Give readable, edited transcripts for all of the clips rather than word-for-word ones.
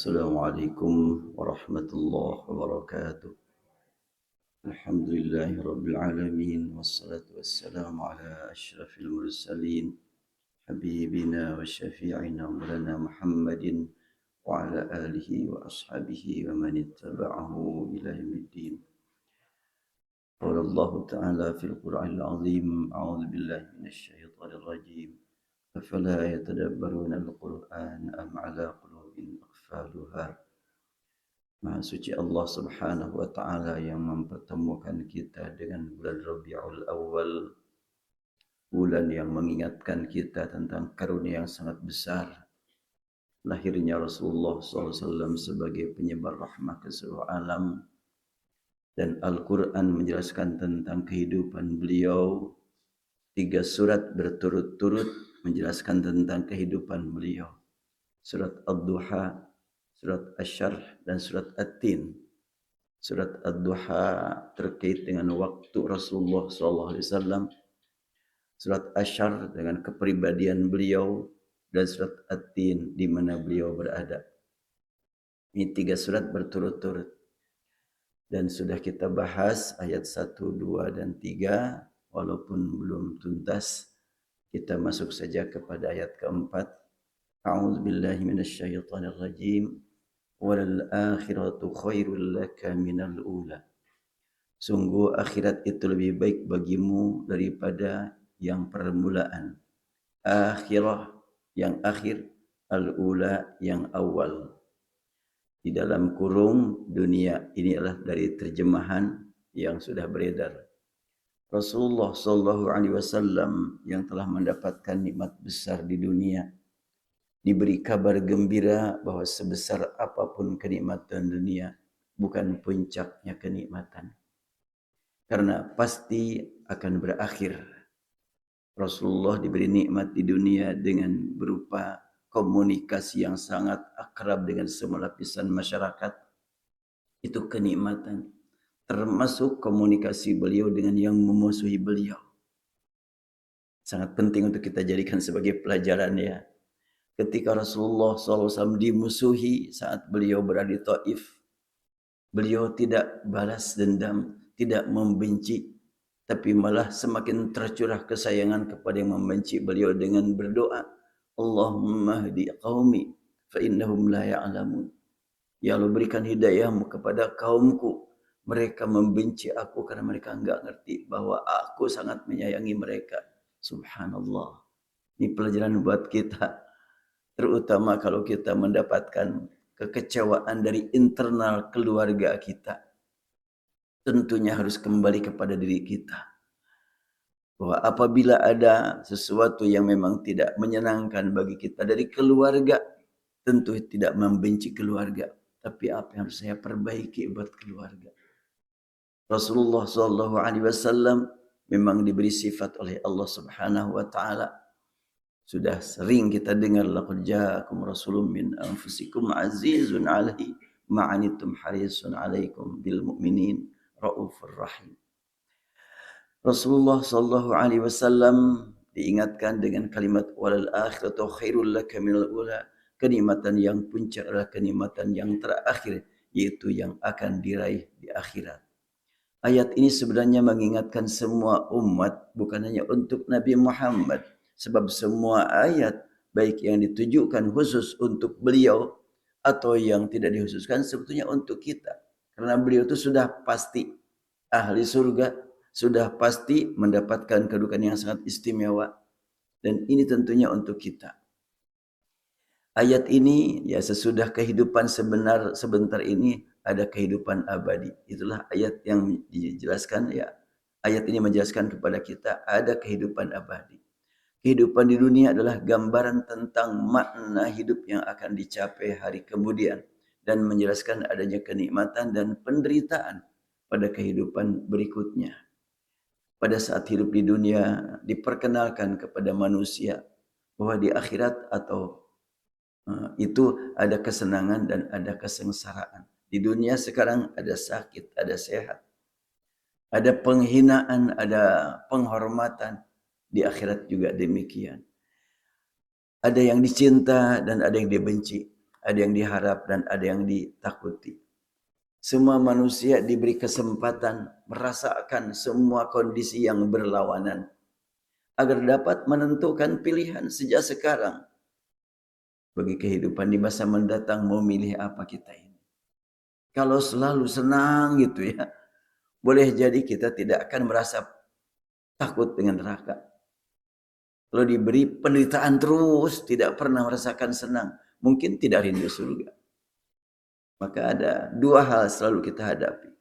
Assalamualaikum warahmatullahi wabarakatuh. Alhamdulillahi rabbil alamin wassalatu wassalamu ala asyrafil mursalin habibina wa syafi'ina maulana Muhammadin wa ala alihi wa ashabihi wa man ittaba'ahu ila yaumiddin. Qala Allah Ta'ala fil Qur'anil azim, a'udzu billahi minasy syaithanir rajim. Afala yatadabbaruna al-Qur'an am ala qulubin aqfaluha. Maha suci Allah Subhanahu wa taala yang mempertemukan kita dengan bulan Rabiul Awal, bulan yang mengingatkan kita tentang karunia yang sangat besar, lahirnya Rasulullah SAW sebagai penyebar rahmah ke seluruh alam, dan Al-Quran menjelaskan tentang kehidupan beliau. 3 surat berturut-turut menjelaskan tentang kehidupan beliau. Surat Ad-Duha, Surat Asy-Syarh, dan Surat At-Tin. Surat Ad-Duha terkait dengan waktu Rasulullah SAW. Surat Asy-Syarh dengan kepribadian beliau. Dan Surat At-Tin di mana beliau berada. Ini 3 surat berturut-turut. Dan sudah kita bahas ayat 1, 2, dan 3. Walaupun belum tuntas, kita masuk saja kepada ayat keempat. A'udzu billahi minasyaitonir rajim. Walal akhiratu khairul laka minal ula. Sungguh akhirat itu lebih baik bagimu daripada yang permulaan. Akhirah yang akhir, al-ula yang awal. Di dalam kurung dunia, ini adalah dari terjemahan yang sudah beredar. Rasulullah sallallahu alaihi wasallam yang telah mendapatkan nikmat besar di dunia diberi kabar gembira bahwa sebesar apapun kenikmatan dunia bukan puncaknya kenikmatan, karena pasti akan berakhir. Rasulullah diberi nikmat di dunia dengan berupa komunikasi yang sangat akrab dengan semua lapisan masyarakat. Itu kenikmatan, termasuk komunikasi beliau dengan yang memusuhi beliau. Sangat penting untuk kita jadikan sebagai pelajaran ya. Ketika Rasulullah SAW dimusuhi saat beliau berada di Taif, beliau tidak balas dendam, tidak membenci, tapi malah semakin tercurah kesayangan kepada yang membenci beliau dengan berdoa, Allahumma hdi qaumi fa innahum la ya'lamun. Ya Allah, berikan hidayahmu kepada kaumku. Mereka membenci aku karena mereka enggak ngerti bahwa aku sangat menyayangi mereka. Subhanallah. Ini pelajaran buat kita. Terutama kalau kita mendapatkan kekecewaan dari internal keluarga kita. Tentunya harus kembali kepada diri kita. Bahwa apabila ada sesuatu yang memang tidak menyenangkan bagi kita dari keluarga, tentu tidak membenci keluarga. Tapi apa yang harus saya perbaiki buat keluarga? Rasulullah SAW memang diberi sifat oleh Allah Subhanahu wa taala. Sudah sering kita dengar, laqad ja'akum rasulun min anfusikum azizun 'alaihi ma 'anittum harisun 'alaikum bil mu'minin raufur rahim. Rasulullah sallallahu alaihi wasallam diingatkan dengan kalimat walal akhiratu khairul laka minal ula. Kenikmatan yang puncak adalah kenikmatan yang terakhir, yaitu yang akan diraih di akhirat. Ayat ini sebenarnya mengingatkan semua umat, bukan hanya untuk Nabi Muhammad. Sebab semua ayat, baik yang ditujukan khusus untuk beliau atau yang tidak dikhususkan, sebetulnya untuk kita. Karena beliau itu sudah pasti ahli surga, sudah pasti mendapatkan kedudukan yang sangat istimewa. Dan ini tentunya untuk kita. Ayat ini ya sesudah kehidupan sebentar ini ada kehidupan abadi. Itulah ayat yang dijelaskan ya. Ayat ini menjelaskan kepada kita ada kehidupan abadi. Kehidupan di dunia adalah gambaran tentang makna hidup yang akan dicapai hari kemudian dan menjelaskan adanya kenikmatan dan penderitaan pada kehidupan berikutnya. Pada saat hidup di dunia diperkenalkan kepada manusia bahwa di akhirat atau itu ada kesenangan dan ada kesengsaraan. Di dunia sekarang ada sakit, ada sehat. Ada penghinaan, ada penghormatan. Di akhirat juga demikian. Ada yang dicinta dan ada yang dibenci. ada yang diharap dan ada yang ditakuti. Semua manusia diberi kesempatan merasakan semua kondisi yang berlawanan agar dapat menentukan pilihan sejak sekarang bagi kehidupan di masa mendatang. Mau milih apa kita ini? Kalau selalu senang gitu ya, boleh jadi kita tidak akan merasa takut dengan neraka. Kalau diberi penderitaan terus, tidak pernah merasakan senang, mungkin tidak rindu surga. Maka ada dua hal selalu kita hadapi.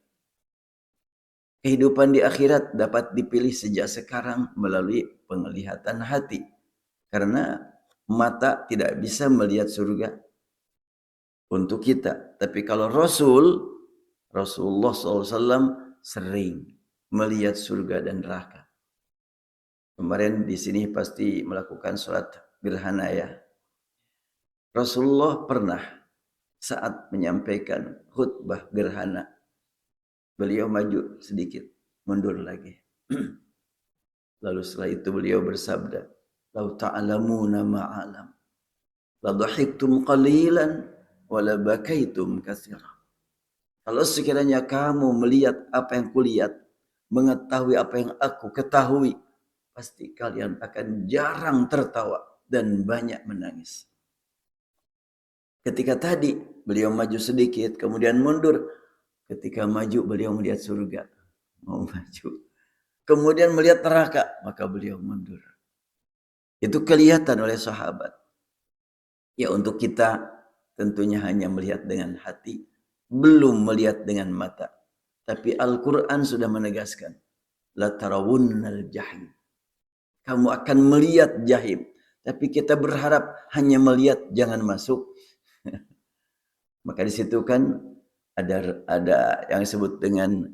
Kehidupan di akhirat dapat dipilih sejak sekarang melalui penglihatan hati. Karena mata tidak bisa melihat surga untuk kita. Tapi kalau Rasulullah SAW sering melihat surga dan neraka. Kemarin di sini pasti melakukan sholat gerhana ya. Rasulullah pernah saat menyampaikan khutbah gerhana, beliau maju sedikit, mundur lagi. Lalu setelah itu beliau bersabda, "Lau ta'lamuna ma'alam, la dhahiktum qalilan wa la bakaitum katsira." Kalau sekiranya kamu melihat apa yang kulihat, mengetahui apa yang aku ketahui, pasti kalian akan jarang tertawa dan banyak menangis. Ketika tadi beliau maju sedikit, kemudian mundur. Ketika maju beliau melihat surga, mau maju. Kemudian melihat neraka, maka beliau mundur. Itu kelihatan oleh sahabat. Ya untuk kita tentunya hanya melihat dengan hati, belum melihat dengan mata. Tapi Al-Quran sudah menegaskan, la tarawunnal jahim. Kamu akan melihat jahim. Tapi kita berharap hanya melihat, jangan masuk. Maka di situ kan ada yang disebut dengan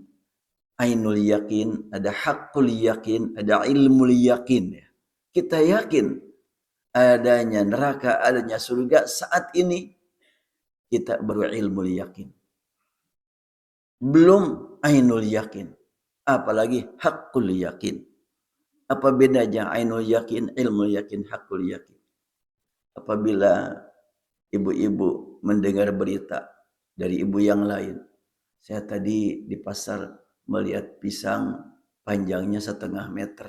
ainul yakin, ada haqqul yakin, ada ilmul yakin. Kita yakin adanya neraka, adanya surga saat ini, kita baru ilmul yakin. Belum ainul yakin, apalagi haqqul yakin. Apa bedanya ainul yakin, ilmul yakin, haqqul yakin? Apabila ibu-ibu mendengar berita dari ibu yang lain, saya tadi di pasar melihat pisang panjangnya 1,5 meter.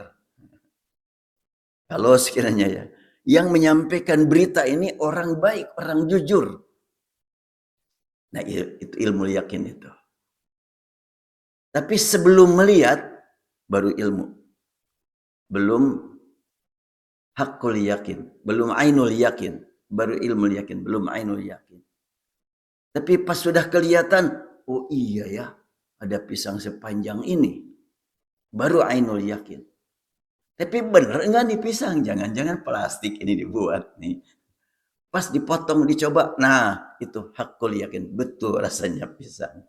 Kalau sekiranya ya, yang menyampaikan berita ini orang baik, orang jujur. Nah itu ilmu yakin itu. Tapi sebelum melihat, baru ilmu. Belum hakul yakin, belum ainul yakin, baru ilmu yakin, belum ainul yakin. Tapi pas sudah kelihatan, oh iya ya, ada pisang sepanjang ini, baru ainul yakin. Tapi bener enggak nih pisang? Jangan-jangan plastik ini dibuat nih. Pas dipotong, dicoba, nah itu hakul yakin, betul rasanya pisang.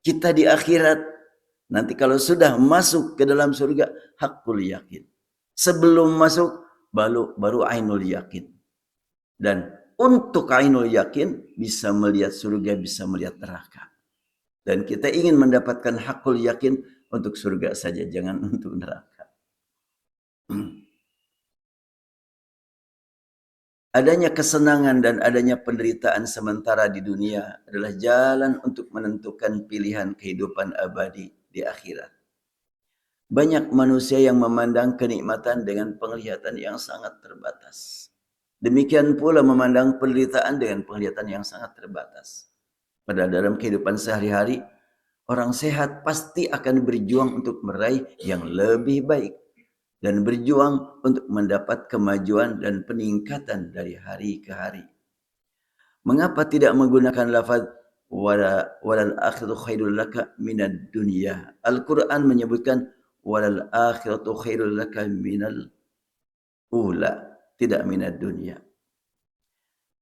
Kita di akhirat, nanti kalau sudah masuk ke dalam surga, hakul yakin. Sebelum masuk, baru ainul yakin. Dan untuk ainul yakin, bisa melihat surga, bisa melihat neraka. Dan kita ingin mendapatkan hakul yakin untuk surga saja, jangan untuk neraka. Adanya kesenangan dan adanya penderitaan sementara di dunia adalah jalan untuk menentukan pilihan kehidupan abadi di akhirat. Banyak manusia yang memandang kenikmatan dengan penglihatan yang sangat terbatas. Demikian pula memandang penderitaan dengan penglihatan yang sangat terbatas. Pada dalam kehidupan sehari-hari, orang sehat pasti akan berjuang untuk meraih yang lebih baik dan berjuang untuk mendapat kemajuan dan peningkatan dari hari ke hari. Mengapa tidak menggunakan lafaz walal akhiratu khairul laka minad dunya? Al-Quran menyebutkan walal akhiratu khairul laka minal ula, tidak minad dunya.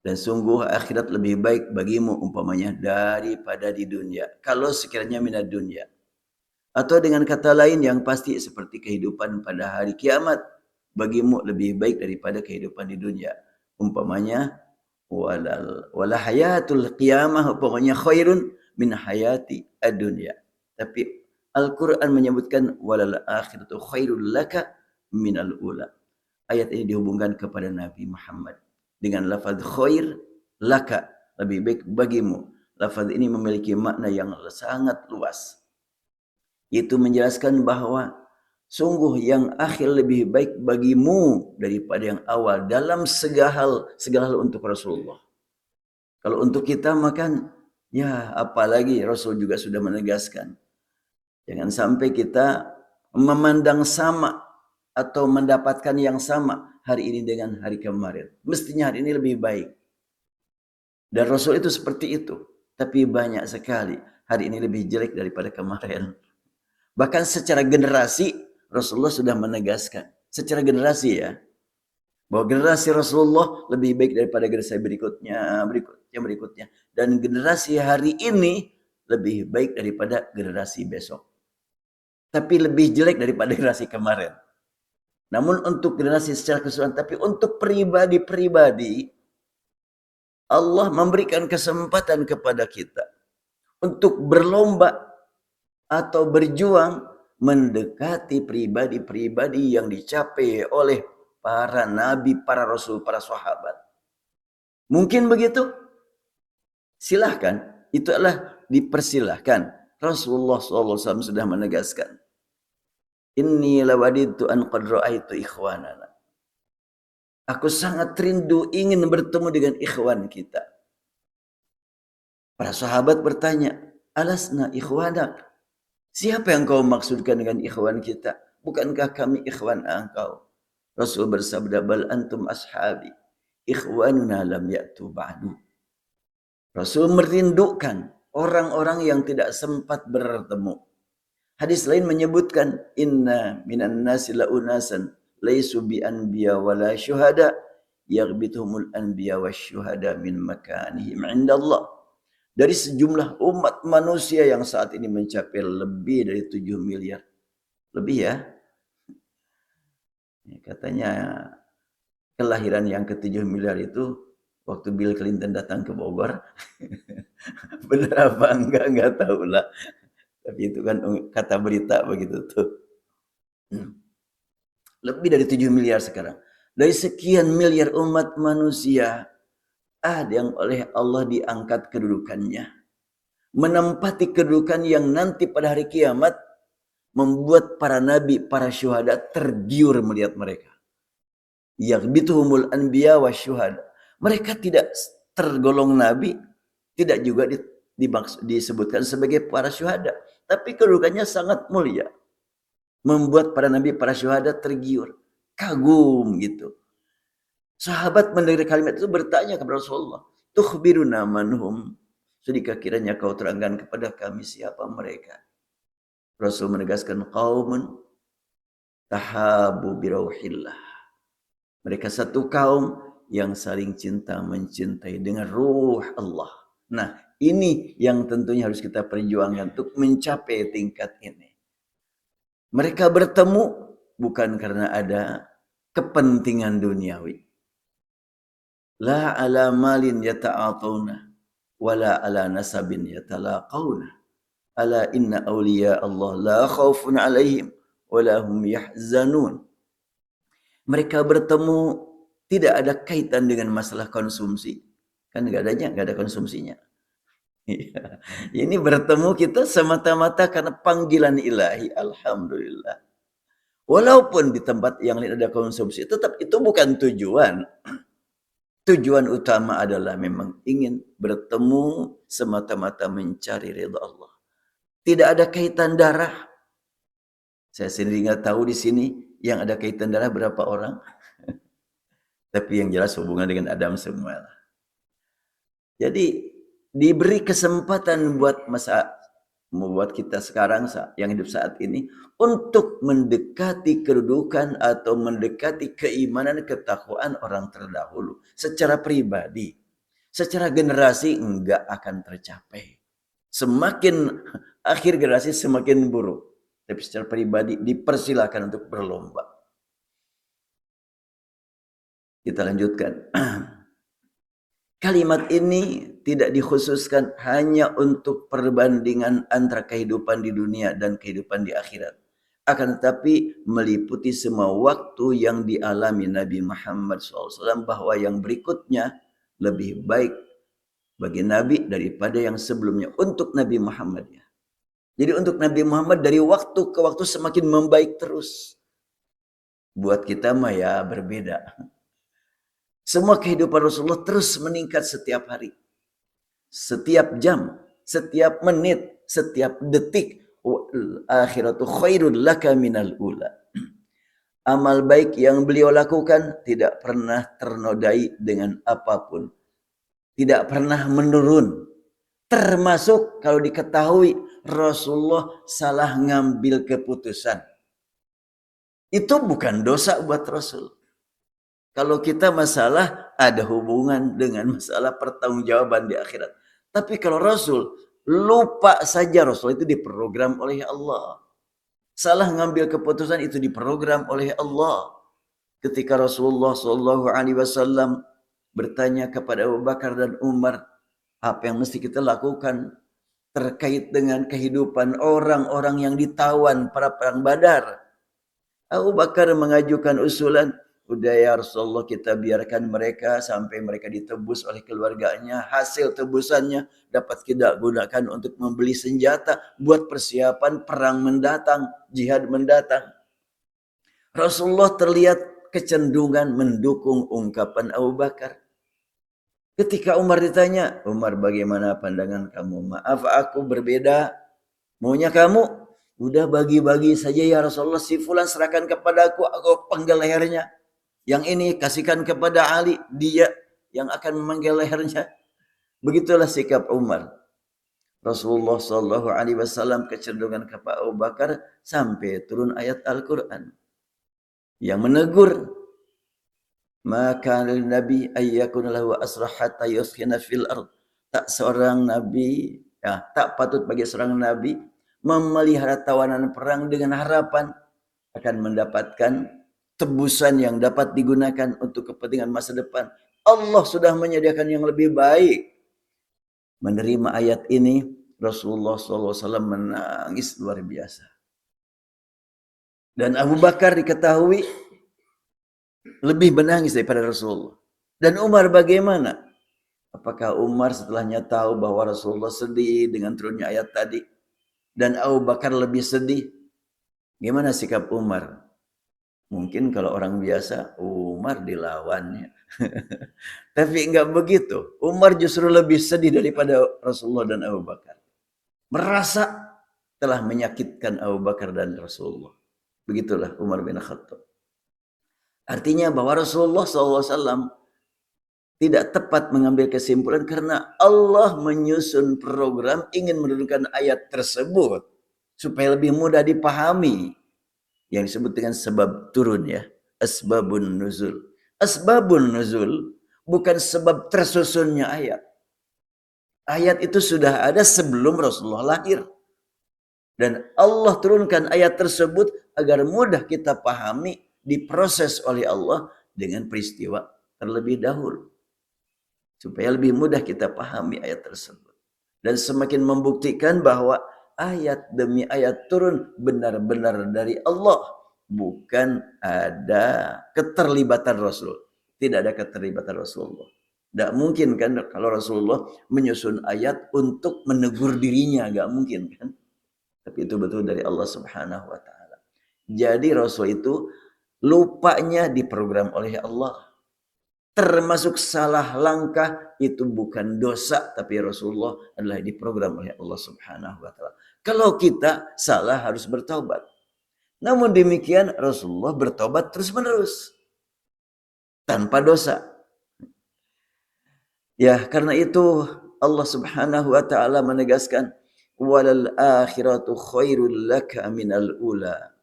Dan sungguh akhirat lebih baik bagimu umpamanya daripada di dunia. Kalau sekiranya minad dunya. Atau dengan kata lain yang pasti seperti kehidupan pada hari kiamat bagimu lebih baik daripada kehidupan di dunia. Umpamanya wala hayatul qiyamah umpamanya khairun min hayati ad-dunya. Tapi Al-Quran menyebutkan walal akhiratu khairul laka minal ula. Ayat ini dihubungkan kepada Nabi Muhammad dengan lafaz khair laka, lebih baik bagimu. Lafaz ini memiliki makna yang sangat luas. Itu menjelaskan bahwa sungguh yang akhir lebih baik bagimu daripada yang awal dalam segala hal untuk Rasulullah. Kalau untuk kita makan, ya apalagi Rasul juga sudah menegaskan. Jangan sampai kita memandang sama atau mendapatkan yang sama hari ini dengan hari kemarin. Mestinya hari ini lebih baik. Dan Rasul itu seperti itu. Tapi banyak sekali hari ini lebih jelek daripada kemarin. Bahkan secara generasi Rasulullah sudah menegaskan. Secara generasi ya. Bahwa generasi Rasulullah lebih baik daripada generasi berikutnya. Dan generasi hari ini lebih baik daripada generasi besok. Tapi lebih jelek daripada generasi kemarin. Namun untuk generasi secara keseluruhan, tapi untuk pribadi-pribadi, Allah memberikan kesempatan kepada kita untuk berlomba atau berjuang mendekati pribadi-pribadi yang dicapai oleh para nabi, para rasul, para sahabat. Mungkin begitu? Silahkan. Itu adalah dipersilahkan. Rasulullah SAW sudah menegaskan. Inni lawadidtu an qad ra'aitu ikhwanana. Aku sangat rindu ingin bertemu dengan ikhwan kita. Para sahabat bertanya, alasna ikhwanak? Siapa yang kau maksudkan dengan ikhwan kita? Bukankah kami ikhwan engkau? Rasul bersabda, bal antum ashabi. Ikhwanuna lam ya'tu ba'du. Rasul merindukan orang-orang yang tidak sempat bertemu. Hadis lain menyebutkan inna minan nasi la unasan laisu bi anbiya wala syuhada yaghbituhumul anbiya wasyuhada min makanihim indallah. Dari sejumlah umat manusia yang saat ini mencapai lebih dari 7 miliar. Lebih ya. Katanya kelahiran yang ke-7 miliar itu waktu Bill Clinton datang ke Bogor. Benar apa enggak tahu lah. Tapi itu kan kata berita begitu tuh. Lebih dari 7 miliar sekarang. Dari sekian miliar umat manusia, ada yang oleh Allah diangkat kedudukannya. Menempati kedudukan yang nanti pada hari kiamat membuat para nabi, para syuhada tergiur melihat mereka. Yaghbituhumul anbiya wasyuhada. Mereka tidak tergolong nabi, tidak juga disebutkan sebagai para syuhada. Tapi kedudukannya sangat mulia. Membuat para nabi, para syuhada tergiur. Kagum gitu. Sahabat mendengar kalimat itu bertanya kepada Rasulullah. Tukhbiruna manhum. Sudahkah kiranya kau terangkan kepada kami siapa mereka? Rasul menegaskan qaumun tahabu birauhillah. Mereka satu kaum yang saling cinta mencintai dengan ruh Allah. Nah, ini yang tentunya harus kita perjuangkan untuk mencapai tingkat ini. Mereka bertemu bukan karena ada kepentingan duniawi. La ala malin yata'atuna wala ala nasabin yatalaqawna. Ala inna awliya Allah la khawfun alaihim wala hum yahzanun. Mereka bertemu tidak ada kaitan dengan masalah konsumsi. Kan enggak ada konsumsinya. Ini bertemu kita semata-mata karena panggilan ilahi. Alhamdulillah. Walaupun di tempat yang lain ada konsumsi, tetap itu bukan tujuan. Tujuan utama adalah memang ingin bertemu semata-mata mencari ridha Allah. Tidak ada kaitan darah. Saya sendiri nggak tahu di sini yang ada kaitan darah berapa orang. Tapi yang jelas hubungan dengan Adam semua. Jadi diberi kesempatan buat kita sekarang yang hidup saat ini untuk mendekati kedudukan atau mendekati keimanan ketakwaan orang terdahulu secara pribadi, secara generasi enggak akan tercapai. Semakin akhir generasi semakin buruk, tapi secara pribadi dipersilakan untuk berlomba. Kita lanjutkan. Kalimat ini tidak dikhususkan hanya untuk perbandingan antara kehidupan di dunia dan kehidupan di akhirat. Akan tetapi meliputi semua waktu yang dialami Nabi Muhammad SAW bahwa yang berikutnya lebih baik bagi Nabi daripada yang sebelumnya untuk Nabi Muhammad. Jadi untuk Nabi Muhammad dari waktu ke waktu semakin membaik terus. Buat kita mah ya berbeda. Semua kehidupan Rasulullah terus meningkat setiap hari. Setiap jam, setiap menit, setiap detik. Akhiratu khairun laka minal ula. Amal baik yang beliau lakukan tidak pernah ternodai dengan apapun. Tidak pernah menurun. Termasuk kalau diketahui Rasulullah salah ngambil keputusan. Itu bukan dosa buat Rasul. Kalau kita masalah ada hubungan dengan masalah pertanggungjawaban di akhirat. Tapi kalau Rasul lupa saja, Rasul itu diprogram oleh Allah. Salah ngambil keputusan itu diprogram oleh Allah. Ketika Rasulullah SAW bertanya kepada Abu Bakar dan Umar, apa yang mesti kita lakukan terkait dengan kehidupan orang-orang yang ditawan para perang Badar. Abu Bakar mengajukan usulan, udah ya Rasulullah kita biarkan mereka sampai mereka ditebus oleh keluarganya. Hasil tebusannya dapat kita gunakan untuk membeli senjata buat persiapan perang mendatang, jihad mendatang. Rasulullah terlihat kecenderungan mendukung ungkapan Abu Bakar. Ketika Umar ditanya, Umar bagaimana pandangan kamu? Maaf aku berbeda. Maunya kamu? Udah bagi-bagi saja ya Rasulullah. Si fulan serahkan kepada aku panggil lehernya. Yang ini kasihkan kepada Ali. Dia yang akan memanggil lehernya. Begitulah sikap Umar. Rasulullah SAW kecenderungan kepada Abu Bakar sampai turun ayat Al-Quran. Yang menegur. Maka Nabi ayyakun lahu asrah hatta yuskhina fil ard. Tak seorang Nabi, tak patut bagi seorang Nabi memelihara tawanan perang dengan harapan akan mendapatkan tebusan yang dapat digunakan untuk kepentingan masa depan. Allah sudah menyediakan yang lebih baik. Menerima ayat ini, Rasulullah SAW menangis luar biasa. Dan Abu Bakar diketahui lebih menangis daripada Rasulullah. Dan Umar bagaimana? Apakah Umar setelahnya tahu bahwa Rasulullah sedih dengan turunnya ayat tadi? Dan Abu Bakar lebih sedih. Gimana sikap Umar? Mungkin kalau orang biasa, Umar dilawannya. Tapi enggak begitu. Umar justru lebih sedih daripada Rasulullah dan Abu Bakar. Merasa telah menyakitkan Abu Bakar dan Rasulullah. Begitulah Umar bin Khattab. Artinya bahwa Rasulullah SAW tidak tepat mengambil kesimpulan karena Allah menyusun program ingin menurunkan ayat tersebut supaya lebih mudah dipahami. Yang disebut dengan sebab turun ya. Asbabun nuzul. Asbabun nuzul bukan sebab tersusunnya ayat. Ayat itu sudah ada sebelum Rasulullah lahir. Dan Allah turunkan ayat tersebut agar mudah kita pahami, diproses oleh Allah dengan peristiwa terlebih dahulu. Supaya lebih mudah kita pahami ayat tersebut. Dan semakin membuktikan bahwa ayat demi ayat turun benar-benar dari Allah. Bukan ada keterlibatan Rasul. Tidak ada keterlibatan Rasulullah. Tidak mungkin kan kalau Rasulullah menyusun ayat untuk menegur dirinya. Tidak mungkin kan. Tapi itu betul dari Allah Subhanahu wa ta'ala. Jadi Rasul itu lupanya diprogram oleh Allah. Termasuk salah langkah itu bukan dosa, tapi Rasulullah adalah diprogram oleh Allah Subhanahu wa ta'ala. Kalau kita salah harus bertobat. Namun demikian Rasulullah bertobat terus-menerus tanpa dosa. Ya, karena itu Allah Subhanahu wa ta'ala menegaskan walal akhiratu khairul laka minal ula.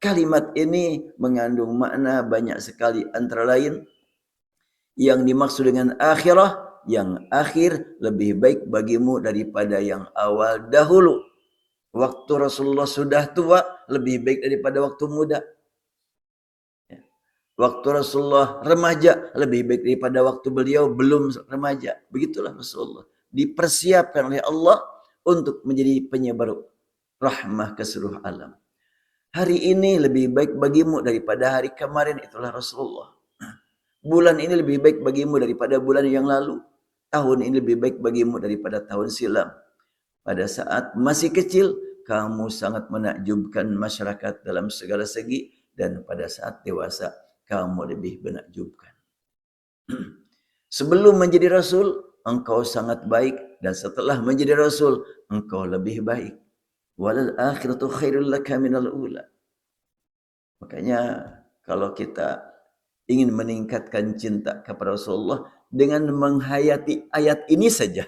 Kalimat ini mengandung makna banyak sekali, antara lain yang dimaksud dengan akhirah, yang akhir lebih baik bagimu daripada yang awal dahulu. Waktu Rasulullah sudah tua lebih baik daripada waktu muda. Waktu Rasulullah remaja lebih baik daripada waktu beliau belum remaja. Begitulah Rasulullah. Dipersiapkan oleh Allah untuk menjadi penyebar rahmah ke seluruh alam. Hari ini lebih baik bagimu daripada hari kemarin, itulah Rasulullah. Bulan ini lebih baik bagimu daripada bulan yang lalu. Tahun ini lebih baik bagimu daripada tahun silam. Pada saat masih kecil, kamu sangat menakjubkan masyarakat dalam segala segi. Dan pada saat dewasa, kamu lebih menakjubkan. Sebelum menjadi Rasul, engkau sangat baik. Dan setelah menjadi Rasul, engkau lebih baik. Walal akhiratu khairul laka minal ula. Makanya kalau kita ingin meningkatkan cinta kepada Rasulullah dengan menghayati ayat ini saja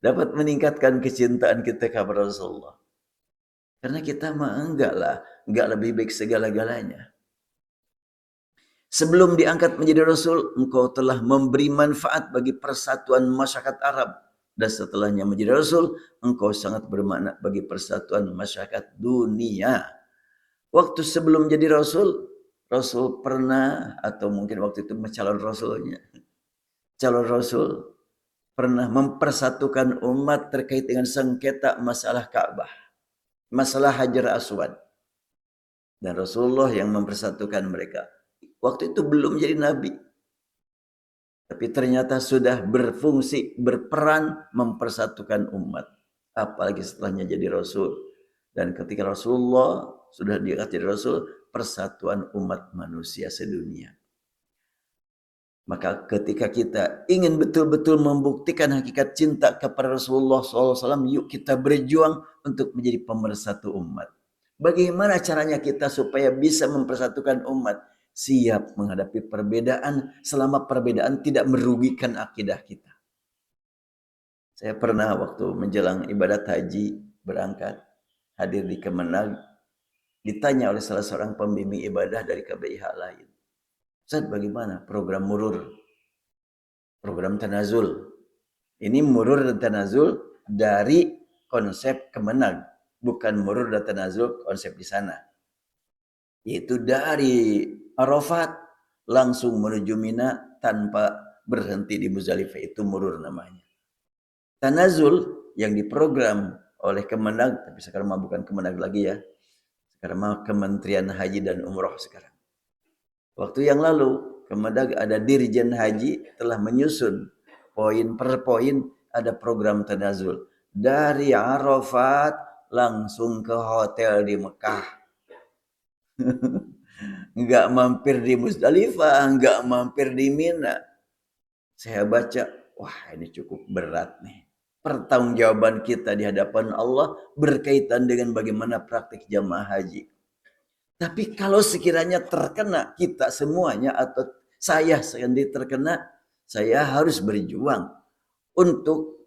dapat meningkatkan kecintaan kita kepada Rasulullah. Karena kita mah enggak lebih baik segala-galanya. Sebelum diangkat menjadi Rasul, engkau telah memberi manfaat bagi persatuan masyarakat Arab. Dan setelahnya menjadi Rasul, engkau sangat bermakna bagi persatuan masyarakat dunia. Waktu sebelum jadi Rasul, Rasul pernah, atau mungkin waktu itu calon Rasulnya, calon Rasul pernah mempersatukan umat terkait dengan sengketa masalah Ka'bah, masalah Hajar Aswad. Dan Rasulullah yang mempersatukan mereka. Waktu itu belum jadi nabi. Tapi ternyata sudah berfungsi, berperan mempersatukan umat. Apalagi setelahnya jadi Rasul. Dan ketika Rasulullah sudah diangkat jadi Rasul, persatuan umat manusia sedunia. Maka ketika kita ingin betul-betul membuktikan hakikat cinta kepada Rasulullah SAW, yuk kita berjuang untuk menjadi pemersatu umat. Bagaimana caranya kita supaya bisa mempersatukan umat? Siap menghadapi perbedaan selama perbedaan tidak merugikan akidah kita. Saya pernah waktu menjelang ibadat haji berangkat, hadir di Kemenag, ditanya oleh salah seorang pembimbing ibadah dari KBIH lain. Ustaz, bagaimana program murur? Program tanazul. Ini murur dan tanazul dari konsep Kemenag, bukan murur dan tanazul konsep di sana. Yaitu dari Arafat langsung menuju Mina tanpa berhenti di Muzdalifah, itu murur namanya. Tanazul yang diprogram oleh Kemenag, tapi sekarang mah bukan Kemenag lagi ya. Sekarang mah Kementerian Haji dan Umroh sekarang. Waktu yang lalu Kemenag ada Dirjen Haji telah menyusun poin per poin ada program tanazul dari Arafat langsung ke hotel di Mekah. Enggak mampir di Muzdalifah, enggak mampir di Mina. Saya baca, wah ini cukup berat nih. Pertanggungjawaban kita di hadapan Allah berkaitan dengan bagaimana praktik jamaah haji. Tapi kalau sekiranya terkena kita semuanya atau saya sendiri terkena, saya harus berjuang untuk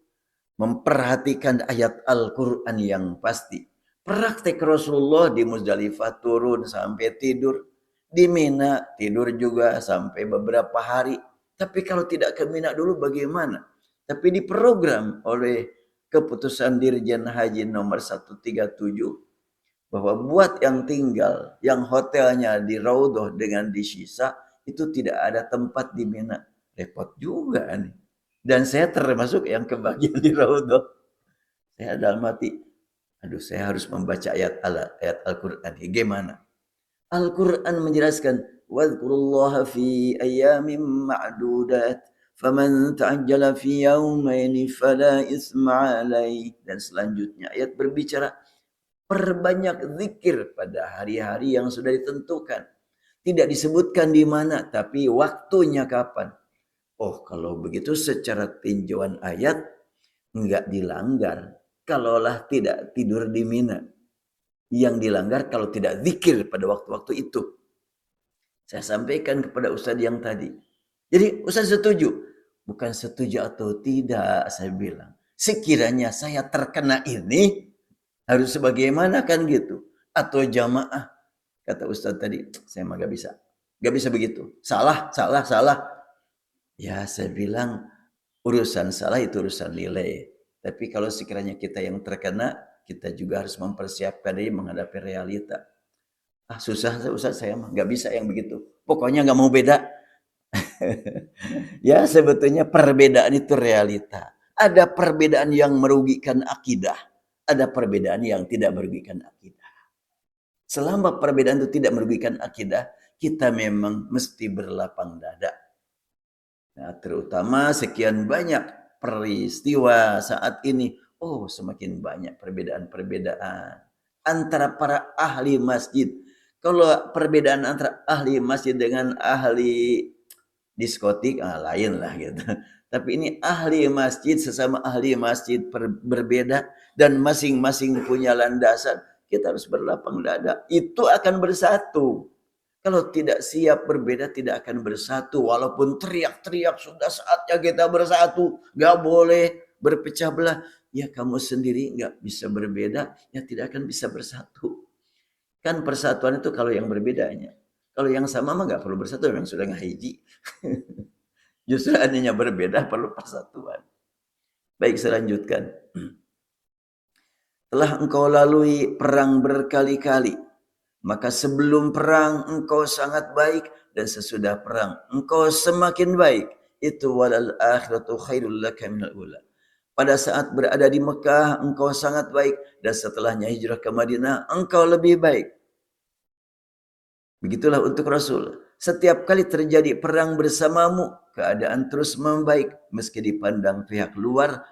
memperhatikan ayat Al-Quran yang pasti. Praktik Rasulullah di Muzdalifah turun sampai tidur. Di Mina tidur juga sampai beberapa hari. Tapi kalau tidak ke Mina dulu bagaimana? Tapi diprogram oleh keputusan Dirjen Haji nomor 137 bahwa buat yang tinggal, yang hotelnya di Raudhah dengan di Syisa, itu tidak ada tempat di Mina. Repot juga nih. Dan saya termasuk yang kebagian di Raudhah. Saya dalam hati, aduh saya harus membaca ayat Al-Quran. Gimana? Al-Quran menjelaskan, وَاذْكُرُوا فِي أَيَّامٍ مَعْدُودَاتٍ فَمَنْ تَعَجَّلَ فِي يَوْمَيْنِ فَلَا إِثْمَ عَلَيْهِ. Dan selanjutnya ayat berbicara, perbanyak zikir pada hari-hari yang sudah ditentukan. Tidak disebutkan di mana, tapi waktunya kapan. Oh, kalau begitu secara tinjauan ayat enggak dilanggar. Kalaulah tidak tidur di Mina. Yang dilanggar kalau tidak zikir pada waktu-waktu itu. Saya sampaikan kepada Ustaz yang tadi. Jadi Ustaz setuju? Bukan setuju atau tidak, saya bilang. Sekiranya saya terkena ini, harus sebagaimana kan gitu. Atau jamaah. Kata Ustaz tadi, saya mah gak bisa. Gak bisa begitu. Salah. Ya saya bilang, urusan salah itu urusan nilai. Tapi kalau sekiranya kita yang terkena, kita juga harus mempersiapkan diri menghadapi realita. Susah Ustaz, saya mah gak bisa yang begitu. Pokoknya gak mau beda. Ya sebetulnya perbedaan itu realita. Ada perbedaan yang merugikan akidah. Ada perbedaan yang tidak merugikan akidah. Selama perbedaan itu tidak merugikan akidah, kita memang mesti berlapang dada. Nah, terutama sekian banyak peristiwa saat ini. Oh, semakin banyak perbedaan-perbedaan antara para ahli masjid. Kalau perbedaan antara ahli masjid dengan ahli diskotik, lain lah gitu. Tapi ini ahli masjid sesama ahli masjid berbeda dan masing-masing punya landasan. Kita harus berlapang dada. Itu akan bersatu. Kalau tidak siap berbeda tidak akan bersatu. Walaupun teriak-teriak sudah saatnya kita bersatu. Gak boleh berpecah belah. Ya kamu sendiri gak bisa berbeda. Ya tidak akan bisa bersatu. Kan persatuan itu kalau yang berbedanya. Kalau yang sama mah gak perlu bersatu. Memang sudah ngahiji. Justru adanya berbeda perlu persatuan. Baik, saya lanjutkan. Telah engkau lalui perang berkali-kali. Maka sebelum perang engkau sangat baik dan sesudah perang engkau semakin baik. Itu walal akhiratu khairul laka minal ula. Pada saat berada di Mekah engkau sangat baik dan setelahnya hijrah ke Madinah engkau lebih baik. Begitulah untuk Rasul. Setiap kali terjadi perang bersamamu keadaan terus membaik meski dipandang pihak luar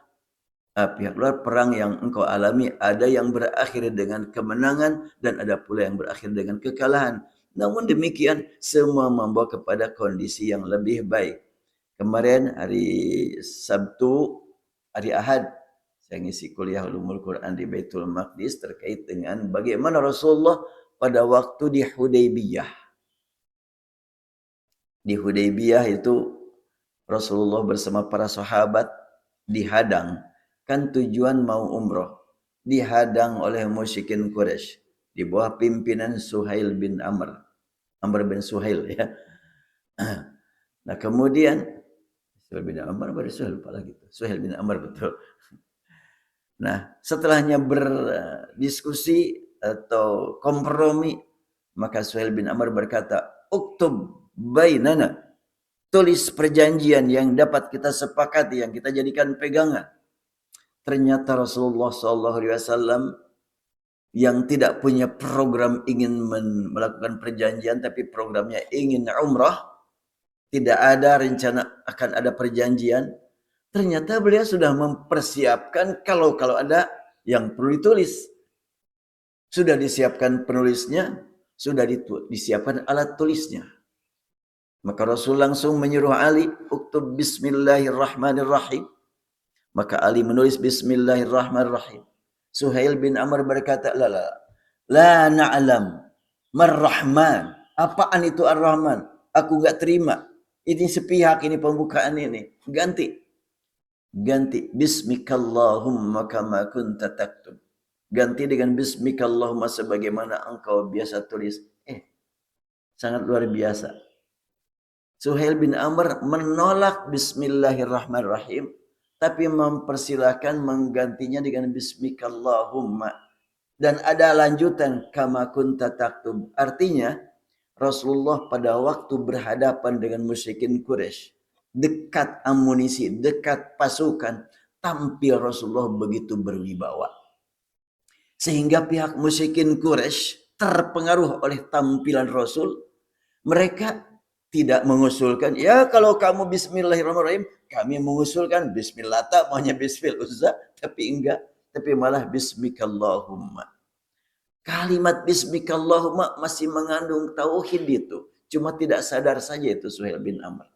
perang yang engkau alami ada yang berakhir dengan kemenangan dan ada pula yang berakhir dengan kekalahan. Namun demikian semua membawa kepada kondisi yang lebih baik. Kemarin hari Sabtu, hari Ahad, saya ngisi kuliah Ulumul Quran di Baitul Maqdis terkait dengan bagaimana Rasulullah pada waktu di Hudaybiyah. Di Hudaybiyah itu Rasulullah bersama para sahabat dihadang. Kan tujuan mau umroh. Dihadang oleh musyrikin Quraisy. Di bawah pimpinan Suhail bin Amr. Amr bin Suhail ya. Nah kemudian Suhail bin Amr baru Suhail lupa lagi. Suhail bin Amr betul. Nah setelahnya berdiskusi atau kompromi. Maka Suhail bin Amr berkata. Uktub bainana. Tulis perjanjian yang dapat kita sepakati, yang kita jadikan pegangan. Ternyata Rasulullah SAW yang tidak punya program ingin melakukan perjanjian, tapi programnya ingin umrah, tidak ada rencana akan ada perjanjian. Ternyata beliau sudah mempersiapkan kalau ada yang perlu ditulis. Sudah disiapkan penulisnya, sudah disiapkan alat tulisnya. Maka Rasul langsung menyuruh Ali, uktub bismillahirrahmanirrahim. Maka Ali menulis bismillahirrahmanirrahim. Suhail bin Amr berkata, la na'lam marrahman. Apaan itu ar-Rahman? Aku enggak terima. Ini sepihak, ini pembukaan ini. Ganti. Bismikallahumma kama kunta taktub. Ganti dengan bismikallahumma sebagaimana engkau biasa tulis. Sangat luar biasa. Suhail bin Amr menolak bismillahirrahmanirrahim. Tapi mempersilahkan menggantinya dengan bismikallahumma. Dan ada lanjutan kama kunta taktub. Artinya Rasulullah pada waktu berhadapan dengan musyrikin Quraisy, dekat amunisi, dekat pasukan, tampil Rasulullah begitu berwibawa. Sehingga pihak musyrikin Quraisy terpengaruh oleh tampilan Rasul. Mereka tidak mengusulkan, ya kalau kamu bismillahirrahmanirrahim, kami mengusulkan bismillah tak maunya bismil uzza, tapi enggak, tapi malah bismikallahumma. Kalimat bismikallahumma masih mengandung tauhid itu, cuma tidak sadar saja itu Suhail bin Amr.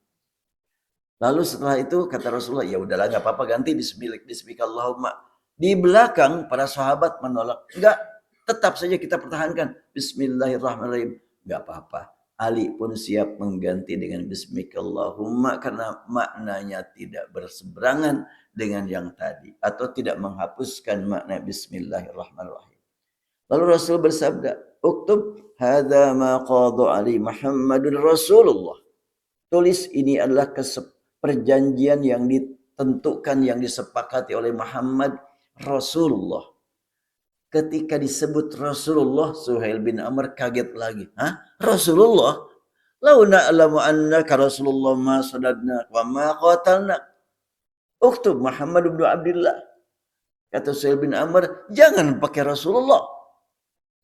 Lalu setelah itu kata Rasulullah, ya udahlah enggak apa-apa ganti bismikallahumma. Di belakang para sahabat menolak, enggak, tetap saja kita pertahankan bismillahirrahmanirrahim, enggak apa-apa. Ali pun siap mengganti dengan bismikallahumma karena maknanya tidak berseberangan dengan yang tadi atau tidak menghapuskan makna bismillahirrahmanirrahim. Lalu Rasul bersabda, "Uktub hadza ma qada ali Muhammadun Rasulullah." Tulis ini adalah perjanjian yang ditentukan yang disepakati oleh Muhammad Rasulullah. Ketika disebut Rasulullah, Suhail bin Amr kaget lagi. Rasulullah? Lau na'lamu annaka Rasulullah ma sadadna wa ma qatalna. Uktub Muhammad bin Abdullah. Kata Suhail bin Amr, jangan pakai Rasulullah.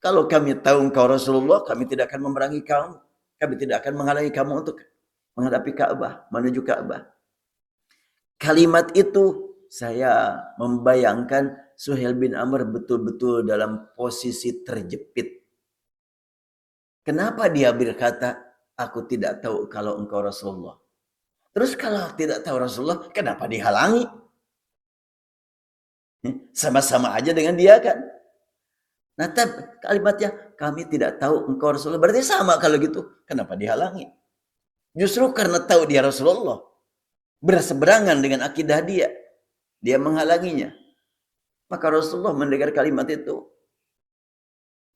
Kalau kami tahu engkau Rasulullah, kami tidak akan memerangi kamu. Kami tidak akan menghalangi kamu untuk menghadapi Ka'bah, menuju Ka'bah. Kalimat itu saya membayangkan Suhail bin Amr betul-betul dalam posisi terjepit. Kenapa dia berkata, aku tidak tahu kalau engkau Rasulullah. Terus kalau tidak tahu Rasulullah, kenapa dihalangi? Sama-sama aja dengan dia kan. Nah, kalimatnya kami tidak tahu engkau Rasulullah. Berarti sama kalau gitu. Kenapa dihalangi? Justru karena tahu dia Rasulullah. Berseberangan dengan akidah dia. Dia menghalanginya. Maka Rasulullah mendengar kalimat itu.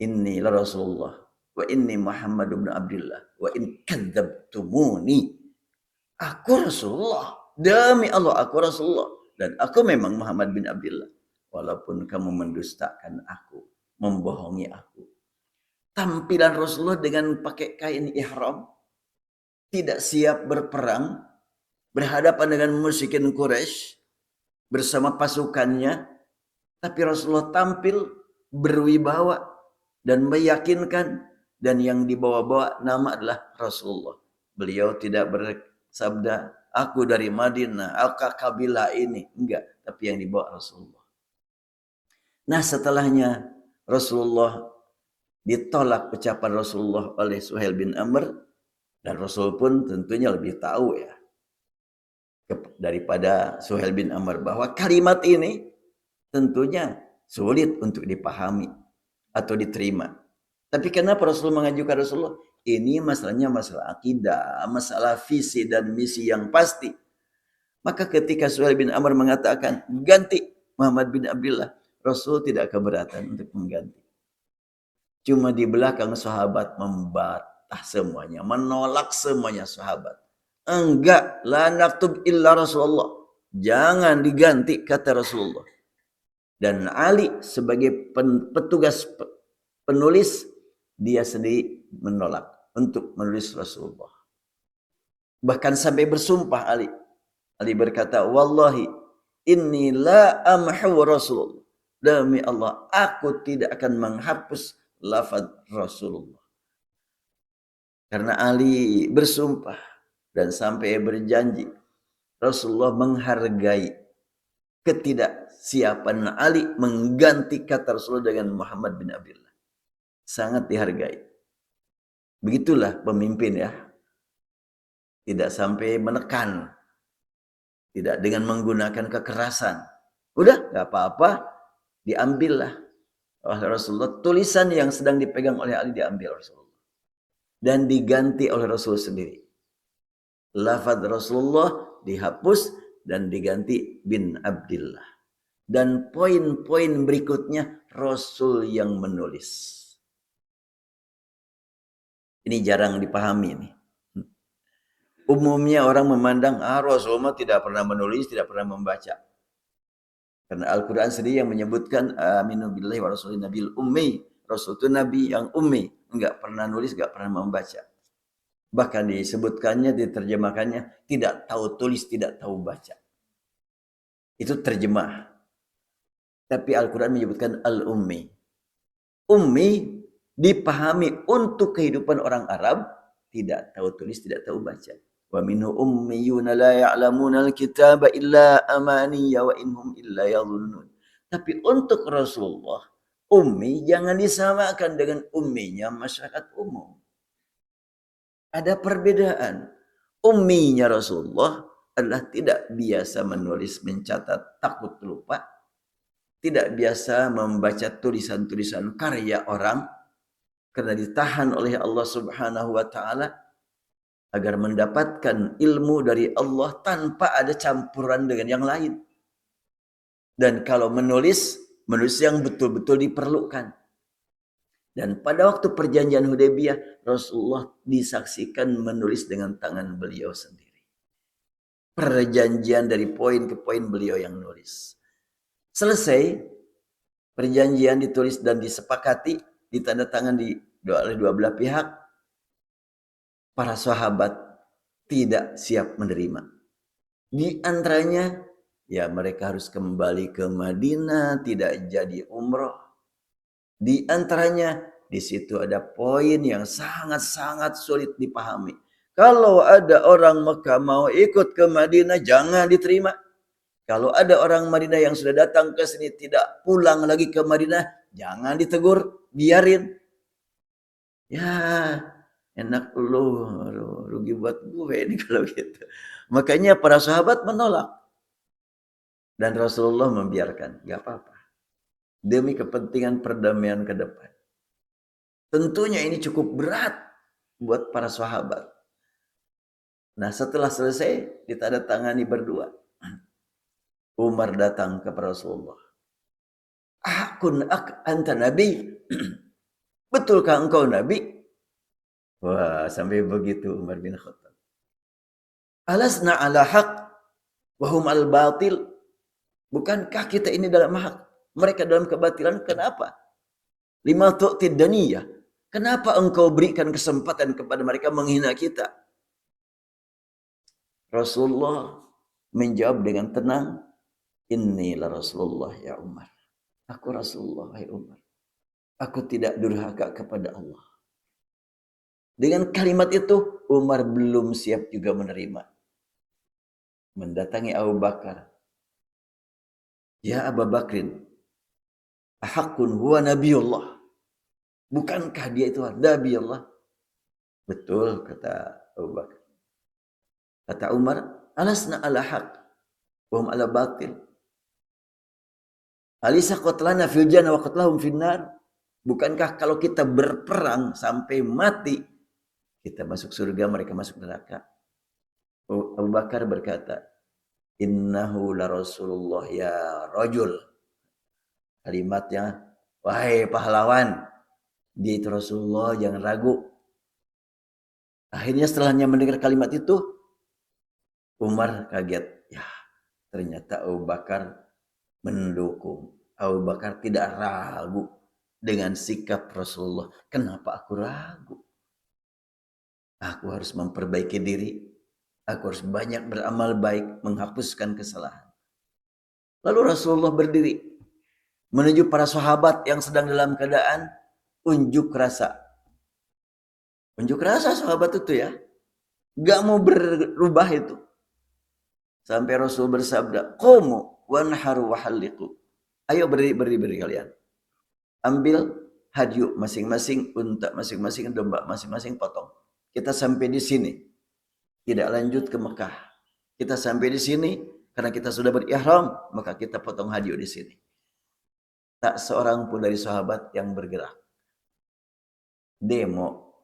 Inni la Rasulullah. Wa inni Muhammad bin Abdullah. Wa in kadzabtumuni. Aku Rasulullah. Demi Allah aku Rasulullah. Dan aku memang Muhammad bin Abdullah. Walaupun kamu mendustakan aku. Membohongi aku. Tampilan Rasulullah dengan pakai kain ihram. Tidak siap berperang. Berhadapan dengan musyrikin Quraisy. Bersama pasukannya. Tapi Rasulullah tampil berwibawa. Dan meyakinkan. Dan yang dibawa-bawa nama adalah Rasulullah. Beliau tidak bersabda, aku dari Madinah, aku kabilah ini. Enggak, tapi yang dibawa Rasulullah. Nah setelahnya Rasulullah ditolak ucapan Rasulullah oleh Suhail bin Amr. Dan Rasul pun tentunya lebih tahu ya. Daripada Suhail bin Amr. Bahwa kalimat ini tentunya sulit untuk dipahami. Atau diterima. Tapi kenapa Rasul mengajukan Rasulullah? Ini masalahnya masalah akidah. Masalah visi dan misi yang pasti. Maka ketika Suhail bin Amr mengatakan ganti Muhammad bin Abdullah. Rasul tidak keberatan untuk mengganti. Cuma di belakang sahabat membatah semuanya. Menolak semuanya sahabat. Enggak. La naktub illa Rasulullah. Jangan diganti kata Rasulullah. Dan Ali sebagai petugas penulis. Dia sendiri menolak. Untuk menulis Rasulullah. Bahkan sampai bersumpah Ali. Ali berkata. Wallahi. Inni la amhu Rasulullah. Demi Allah. Aku tidak akan menghapus lafaz Rasulullah. Karena Ali bersumpah dan sampai berjanji Rasulullah menghargai ketidaksiapan Ali mengganti kata Rasulullah dengan Muhammad bin Abdullah. Sangat dihargai. Begitulah pemimpin ya. Tidak sampai menekan. Tidak dengan menggunakan kekerasan. Udah gak apa-apa. Diambillah oleh Rasulullah. Tulisan yang sedang dipegang oleh Ali diambil Rasulullah. Dan diganti oleh Rasul sendiri. Lafaz Rasulullah dihapus dan diganti bin Abdullah. Dan poin-poin berikutnya Rasul yang menulis. Ini jarang dipahami nih. Umumnya orang memandang Rasulullah tidak pernah menulis, tidak pernah membaca. Karena Al-Quran sendiri yang menyebutkan aminu billahi wa rasulin nabil ummi. Rasul itu nabi yang ummi. Enggak pernah nulis, enggak pernah membaca. Bahkan disebutkannya, diterjemahkannya, tidak tahu tulis, tidak tahu baca. Itu terjemah. Tapi Al-Quran menyebutkan al-ummi. Ummi dipahami untuk kehidupan orang Arab. Tidak tahu tulis, tidak tahu baca. Wa minhu ummiyuna la ya'lamuna al-kitaba illa amaniya wa inhum illa yadhunnun. Tapi untuk Rasulullah, ummi jangan disamakan dengan umminya masyarakat umum. Ada perbedaan. Umminya Rasulullah adalah tidak biasa menulis, mencatat, takut lupa. Tidak biasa membaca tulisan-tulisan karya orang. Karena ditahan oleh Allah subhanahu wa ta'ala. Agar mendapatkan ilmu dari Allah tanpa ada campuran dengan yang lain. Dan kalau menulis yang betul-betul diperlukan. Dan pada waktu perjanjian Hudaybiyah, Rasulullah disaksikan menulis dengan tangan beliau sendiri. Perjanjian dari poin ke poin beliau yang nulis. Selesai, perjanjian ditulis dan disepakati, ditandatangan oleh dua belah pihak. Para sahabat tidak siap menerima. Di antaranya, ya mereka harus kembali ke Madinah, tidak jadi umroh. Di antaranya, di situ ada poin yang sangat-sangat sulit dipahami. Kalau ada orang Mekah mau ikut ke Madinah, jangan diterima. Kalau ada orang Madinah yang sudah datang ke sini tidak pulang lagi ke Madinah, jangan ditegur, biarin. Ya, enak lu, rugi buat gue ini kalau gitu. Makanya para sahabat menolak. Dan Rasulullah membiarkan, gak apa-apa. Demi kepentingan perdamaian ke depan. Tentunya ini cukup berat buat para sahabat. Nah setelah selesai, ditandatangani berdua. Umar datang kepada Rasulullah. Anta Nabi? Betulkah engkau Nabi? Wah, sampai begitu Umar bin Khattab. Alasna ala haq wahum al batil. Bukankah kita ini dalam hak, mereka dalam kebatilan? Kenapa? Lima tu'tid daniyah. Kenapa engkau berikan kesempatan kepada mereka menghina kita? Rasulullah menjawab dengan tenang, Inilah Rasulullah ya Umar. Aku Rasulullah ya Umar. Aku tidak durhaka kepada Allah. Dengan kalimat itu, Umar belum siap juga menerima. Mendatangi Abu Bakar. Ya Abu Bakrin, ahakun huwa Nabiullah. Bukankah dia itu Nabi Allah? Betul, kata Abu Bakar. Kata Umar, alasna ala haq, wahum ala batil. Alisa qatlana fil jannah wa qatlahum fil nar. Bukankah kalau kita berperang sampai mati, kita masuk surga, mereka masuk neraka? Abu Bakar berkata, Innahu la Rasulullah ya rajul. Kalimatnya, wahai pahlawan, dia itu Rasulullah, jangan ragu. Akhirnya setelahnya mendengar kalimat itu, Umar kaget. Ya, ternyata Abu Bakar mendukung. Abu Bakar tidak ragu dengan sikap Rasulullah. Kenapa aku ragu? Aku harus memperbaiki diri. Aku harus banyak beramal baik, menghapuskan kesalahan. Lalu Rasulullah berdiri menuju para sahabat yang sedang dalam keadaan unjuk rasa. Unjuk rasa sahabat itu ya. Gak mau berubah itu. Sampai Rasul bersabda, Qumu wanharu wahalliqu. Ayo beri kalian. Ambil hadyu masing-masing, unta masing-masing, domba masing-masing potong. Kita sampai di sini. Tidak lanjut ke Mekah. Kita sampai di sini karena kita sudah berihram, maka kita potong hadyu di sini. Tak seorang pun dari sahabat yang bergerak. Demo.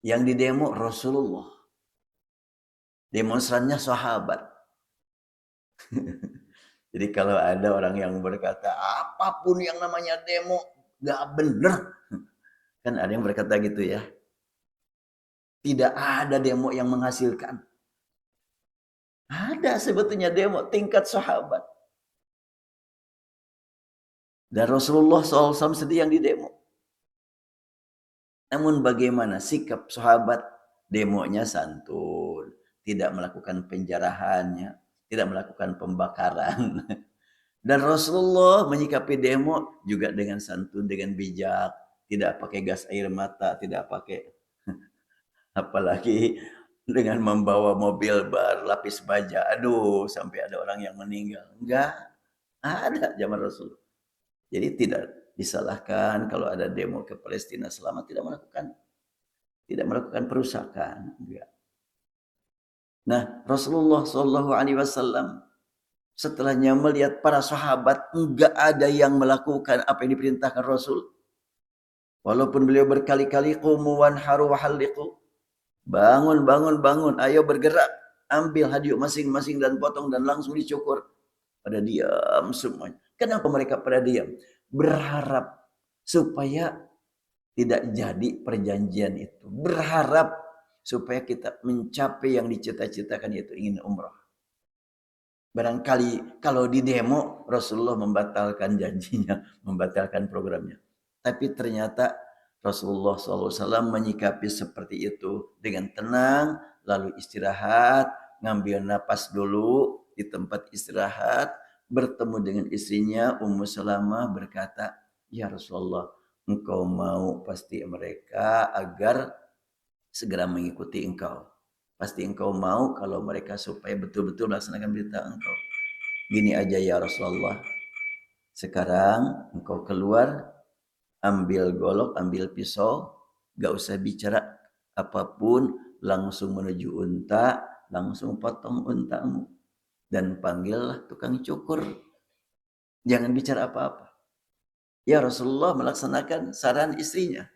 Yang didemo Rasulullah. Demonstrannya sahabat. Jadi kalau ada orang yang berkata apapun yang namanya demo gak bener. Kan ada yang berkata gitu ya. Tidak ada demo yang menghasilkan. Ada sebetulnya demo tingkat sahabat. Dan Rasulullah SAW sendiri yang didemo. Namun bagaimana sikap sahabat? Demonya santun. Tidak melakukan penjarahannya. Tidak melakukan pembakaran. Dan Rasulullah menyikapi demo juga dengan santun, dengan bijak. Tidak pakai gas air mata, tidak pakai apalagi dengan membawa mobil berlapis baja. Aduh, sampai ada orang yang meninggal. Enggak ada zaman Rasul. Jadi tidak disalahkan kalau ada demo ke Palestina selama tidak melakukan perusakan. Enggak. Nah, Rasulullah SAW setelahnya melihat para sahabat enggak ada yang melakukan apa yang diperintahkan Rasul. Walaupun beliau berkali-kali qumu wanharu wahalliqu. Bangun, ayo bergerak. Ambil hadyu masing-masing dan potong dan langsung dicukur. Pada diam semuanya. Kenapa mereka pada diam? Berharap supaya tidak jadi perjanjian itu. Berharap supaya kita mencapai yang dicita-citakan, yaitu ingin umrah. Barangkali kalau di demo Rasulullah membatalkan janjinya, membatalkan programnya. Tapi ternyata Rasulullah SAW menyikapi seperti itu dengan tenang, lalu istirahat, ngambil napas dulu di tempat istirahat, bertemu dengan istrinya Ummu Salamah berkata, ya Rasulullah, engkau mau pasti mereka agar segera mengikuti engkau. Pasti engkau mau kalau mereka supaya betul-betul melaksanakan berita engkau. Gini aja ya Rasulullah, sekarang engkau keluar, ambil golok, ambil pisau, gak usah bicara apapun, langsung menuju unta, langsung potong untamu. Dan panggillah tukang cukur. Jangan bicara apa-apa. Ya Rasulullah melaksanakan saran istrinya.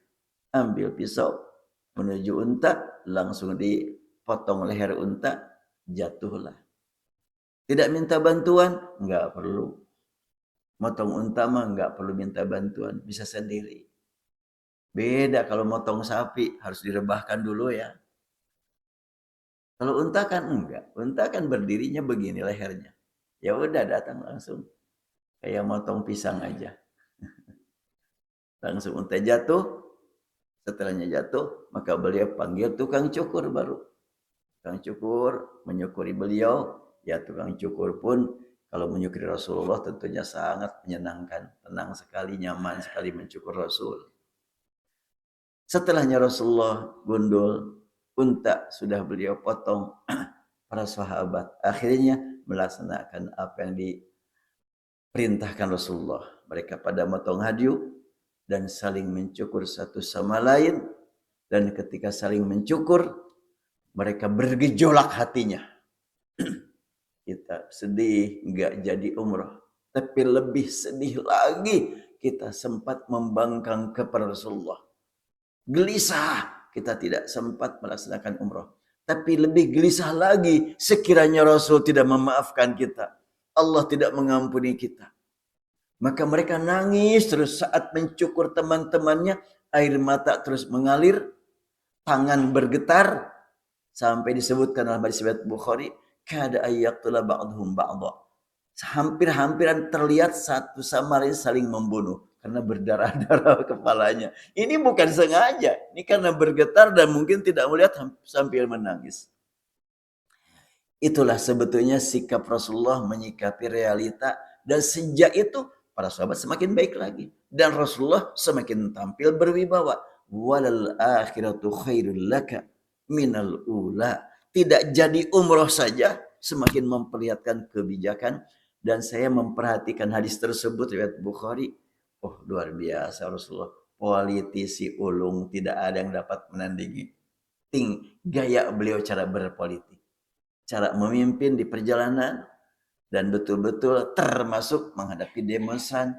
Ambil pisau, menuju unta, langsung dipotong leher unta, jatuhlah. Tidak minta bantuan, enggak perlu. Motong unta mah enggak perlu minta bantuan, bisa sendiri. Beda kalau motong sapi, harus direbahkan dulu ya. Kalau unta kan enggak. Unta kan berdirinya begini lehernya. Ya udah datang langsung. Kayak motong pisang aja. Langsung unta jatuh. Setelahnya jatuh, maka beliau panggil tukang cukur baru. Tukang cukur menyukuri beliau. Ya tukang cukur pun kalau menyukuri Rasulullah tentunya sangat menyenangkan. Tenang sekali, nyaman sekali mencukur Rasul. Setelahnya Rasulullah gundul unta sudah beliau potong. Para sahabat akhirnya melaksanakan apa yang diperintahkan Rasulullah. Mereka pada motong hadyu dan saling mencukur satu sama lain. Dan ketika saling mencukur, mereka bergejolak hatinya. Kita sedih nggak jadi umrah. Tapi lebih sedih lagi kita sempat membangkang kepada Rasulullah. Gelisah kita tidak sempat melaksanakan umrah. Tapi lebih gelisah lagi sekiranya Rasul tidak memaafkan kita. Allah tidak mengampuni kita. Maka mereka nangis terus saat mencukur teman-temannya. Air mata terus mengalir. Tangan bergetar. Sampai disebutkan dalam hadis riwayat Bukhari. Kada ayyaqtula ba'duhum ba'dha. Hampir-hampiran terlihat satu sama lain saling membunuh. Karena berdarah-darah kepalanya. Ini bukan sengaja. Ini karena bergetar dan mungkin tidak melihat sambil menangis. Itulah sebetulnya sikap Rasulullah menyikapi realita. Dan sejak itu para sahabat semakin baik lagi. Dan Rasulullah semakin tampil berwibawa. Walal akhiratu khairul laka minal ula. Tidak jadi umroh saja. Semakin memperlihatkan kebijakan. Dan saya memperhatikan hadis tersebut riwayat Bukhari. Oh luar biasa Rasulullah. Politisi ulung tidak ada yang dapat menandingi. Gaya beliau cara berpolitik. Cara memimpin di perjalanan. Dan betul-betul termasuk menghadapi demonstran.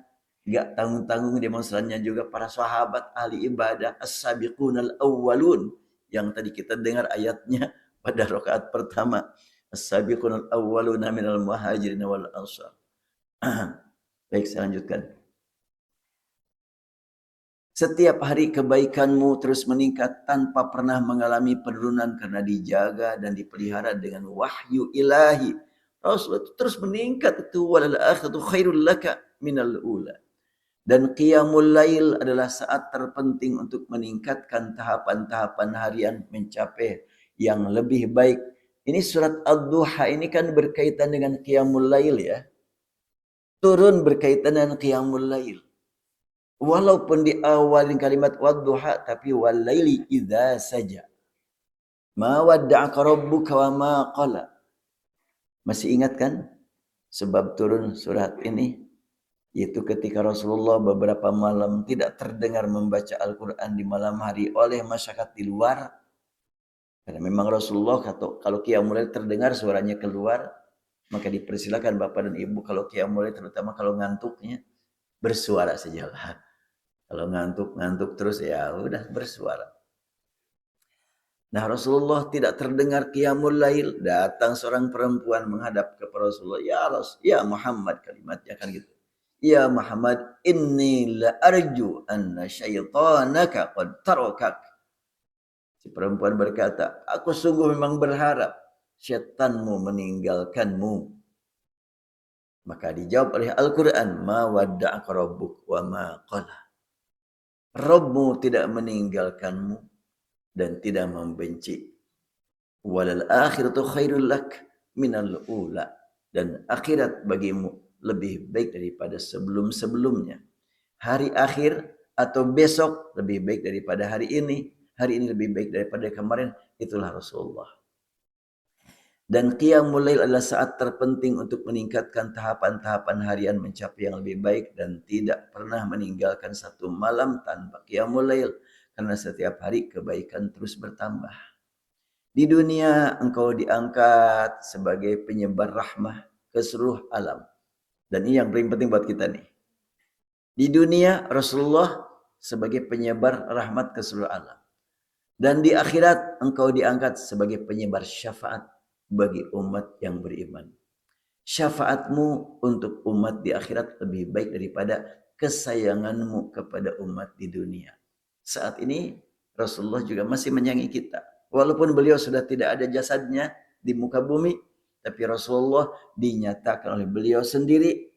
Gak tanggung-tanggung demonstrannya juga para sahabat ahli ibadah. As-sabiqunal awwalun. Yang tadi kita dengar ayatnya pada rakaat pertama. As-sabiqunal awwaluna minal muhajirin wal ansar. Baik, saya lanjutkan. Setiap hari kebaikanmu terus meningkat tanpa pernah mengalami penurunan karena dijaga dan dipelihara dengan wahyu ilahi. Rasulullah terus meningkat itu walal akhiratu khairul laka minal ula. Dan qiyamul lail adalah saat terpenting untuk meningkatkan tahapan-tahapan harian mencapai yang lebih baik. Ini surat Ad-Duha ini kan berkaitan dengan qiyamul lail ya. Turun berkaitan dengan qiyamul lail. Walaupun di awalin kalimat wadduha tapi walaili idza saja. Ma wadda'aka rabbuka wa ma qala. Masih ingat kan sebab turun surat ini? Yaitu ketika Rasulullah beberapa malam tidak terdengar membaca Al-Quran di malam hari oleh masyarakat di luar. Karena memang Rasulullah kalau qiyamul lail terdengar suaranya keluar, maka dipersilakan Bapak dan Ibu kalau qiyamul lail terutama kalau ngantuknya bersuara sajalah. Kalau ngantuk terus ya udah bersuara. Nah Rasulullah tidak terdengar qiyamul lail. Datang seorang perempuan menghadap kepada Rasulullah. Ya Muhammad kalimatnya kan gitu. Ya Muhammad inni la arju anna syaitanaka qad tarakak. Si perempuan berkata, aku sungguh memang berharap syaitanmu meninggalkanmu. Maka dijawab oleh Al-Quran. Ma wadda'aka rabbuk wa ma qala. Rabbmu tidak meninggalkanmu dan tidak membenci. Walal akhiratu khairul lak minal ula. Dan akhirat bagimu lebih baik daripada sebelum-sebelumnya. Hari akhir atau besok lebih baik daripada hari ini. Hari ini lebih baik daripada kemarin. Itulah Rasulullah. Dan qiyamul lail adalah saat terpenting untuk meningkatkan tahapan-tahapan harian mencapai yang lebih baik dan tidak pernah meninggalkan satu malam tanpa qiyamul lail. Karena setiap hari kebaikan terus bertambah. Di dunia engkau diangkat sebagai penyebar rahmah ke seluruh alam. Dan ini yang paling penting buat kita nih. Di dunia Rasulullah sebagai penyebar rahmat ke seluruh alam. Dan di akhirat engkau diangkat sebagai penyebar syafaat bagi umat yang beriman. Syafaatmu untuk umat di akhirat lebih baik daripada kesayanganmu kepada umat di dunia. Saat ini Rasulullah juga masih menyayangi kita. Walaupun beliau sudah tidak ada jasadnya di muka bumi, tapi Rasulullah dinyatakan oleh beliau sendiri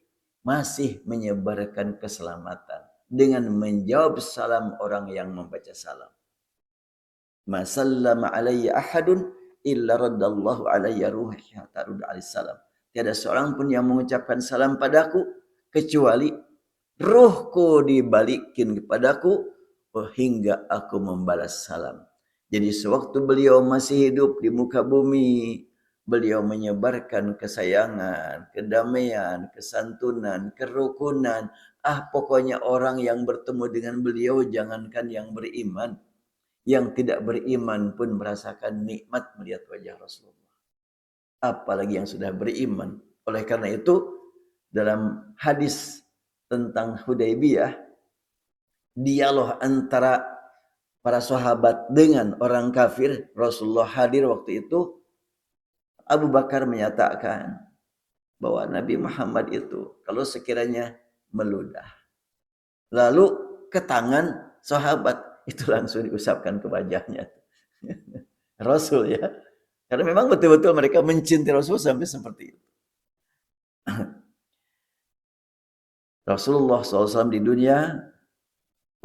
masih menyebarkan keselamatan dengan menjawab salam orang yang membaca salam. Ma sallama alayya ahadun illa raddallahu alayya ruhi hatta rudda alayhi salam. Tiada seorang pun yang mengucapkan salam padaku kecuali ruhku dibalikin kepadaku hingga aku membalas salam. Jadi sewaktu beliau masih hidup di muka bumi, beliau menyebarkan kesayangan, kedamaian, kesantunan, kerukunan. Pokoknya orang yang bertemu dengan beliau jangankan yang beriman, yang tidak beriman pun merasakan nikmat melihat wajah Rasulullah. Apalagi yang sudah beriman. Oleh karena itu, dalam hadis tentang Hudaybiyah, dialog antara para sahabat dengan orang kafir, Rasulullah hadir waktu itu. Abu Bakar menyatakan bahwa Nabi Muhammad itu kalau sekiranya meludah, lalu ke tangan sahabat, itu langsung diusapkan ke wajahnya. Rasul ya. Karena memang betul-betul mereka mencintai Rasul sampai seperti itu. Rasulullah SAW di dunia,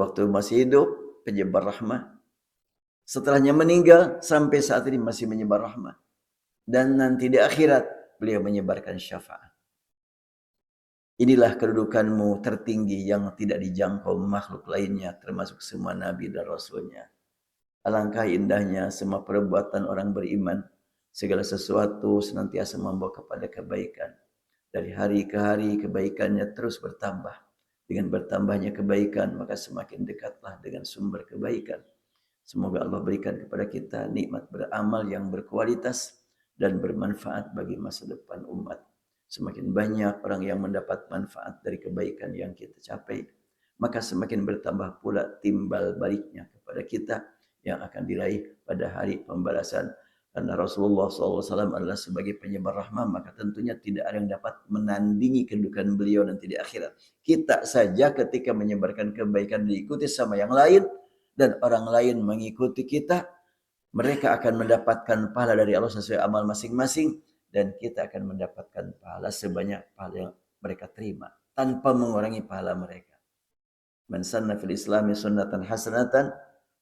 waktu masih hidup, penyebar rahmah. Setelahnya meninggal, sampai saat ini masih menyebar rahmah. Dan nanti di akhirat, beliau menyebarkan syafaat. Inilah kedudukanmu tertinggi yang tidak dijangkau makhluk lainnya, termasuk semua nabi dan rasulnya. Alangkah indahnya semua perbuatan orang beriman. Segala sesuatu senantiasa membawa kepada kebaikan. Dari hari ke hari kebaikannya terus bertambah. Dengan bertambahnya kebaikan, maka semakin dekatlah dengan sumber kebaikan. Semoga Allah berikan kepada kita nikmat beramal yang berkualitas dan bermanfaat bagi masa depan umat. Semakin banyak orang yang mendapat manfaat dari kebaikan yang kita capai, maka semakin bertambah pula timbal baliknya kepada kita yang akan diraih pada hari pembalasan. Karena Rasulullah SAW adalah sebagai penyebar rahmah, maka tentunya tidak ada yang dapat menandingi kedudukan beliau nanti di akhirat. Kita saja ketika menyebarkan kebaikan diikuti sama yang lain, dan orang lain mengikuti kita, mereka akan mendapatkan pahala dari Allah sesuai amal masing-masing, dan kita akan mendapatkan pahala sebanyak pahala yang mereka terima tanpa mengurangi pahala mereka. Man sanna fil islami sunnatan hasanatan